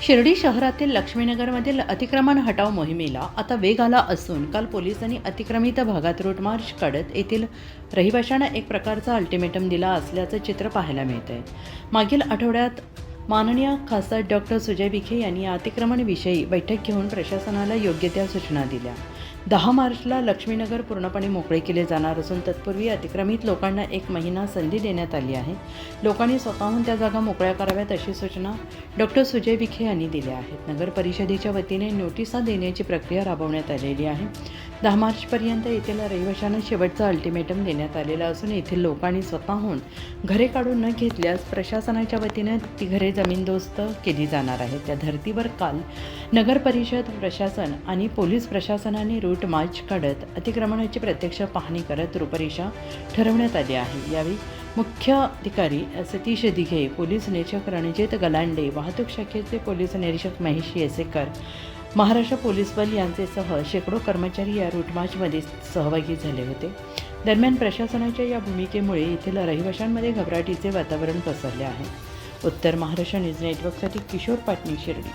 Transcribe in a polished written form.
शिर्डी शहरातील लक्ष्मीनगरमधील अतिक्रमण हटाव मोहिमेला आता वेग आला असून काल पोलिसांनी अतिक्रमित भागात रूट मार्च काढत येथील रहिवाशांना एक प्रकारचा अल्टिमेटम दिला असल्याचं चित्र पाहायला मिळतंय। मागील आठवड्यात माननीय खासदार डॉक्टर सुजय विखे यांनी या अतिक्रमणाविषयी बैठक घेऊन प्रशासनाला योग्य त्या सूचना दिल्या। 10 मार्चला लक्ष्मीनगर पूर्णपणे मोकळे केले जाणार असून तत्पूर्वी अतिक्रमित लोकांना 1 महिना संधी देण्यात आली आहे। लोकांनी स्वतःहून त्या जागा मोकळ्या कराव्यात अशी सूचना डॉक्टर सुजय विखे यांनी दिल्या आहेत। नगर परिषदेच्या वतीने नोटिसा देण्याची प्रक्रिया राबवण्यात आलेली आहे। 10 मार्चपर्यंत येथील रहिवाशांना शेवटचा अल्टिमेटम देण्यात आलेला असून येथील लोकांनी स्वतःहून घरे काढून न घेतल्यास प्रशासनाच्या वतीने ती घरे जमीनदोस्त केली जाणार आहेत। त्या धर्तीवर काल नगर परिषद प्रशासन आणि पोलीस प्रशासनाने रूट मार्च काढत अतिक्रमणाची प्रत्यक्ष पाहणी करत रूपरेषा ठरवण्यात आली आहे। यावेळी मुख्य अधिकारी सतीश दिघे, पोलीस निरीक्षक रणजित गलांडे, वाहतूक शाखेचे पोलीस निरीक्षक महेश येसेकर, महाराष्ट्र पोलीस बल यांचेसह शेकडो कर्मचारी या रूट मार्चमध्ये सहभागी झाले होते। दरम्यान प्रशासनाच्या या भूमिकेमुळे येथील रहिवाशांमध्ये घबराटीचे वातावरण पसरले आहे। उत्तर महाराष्ट्र न्यूज नेटवर्कसाठी किशोर पाटणी, शिर्डी।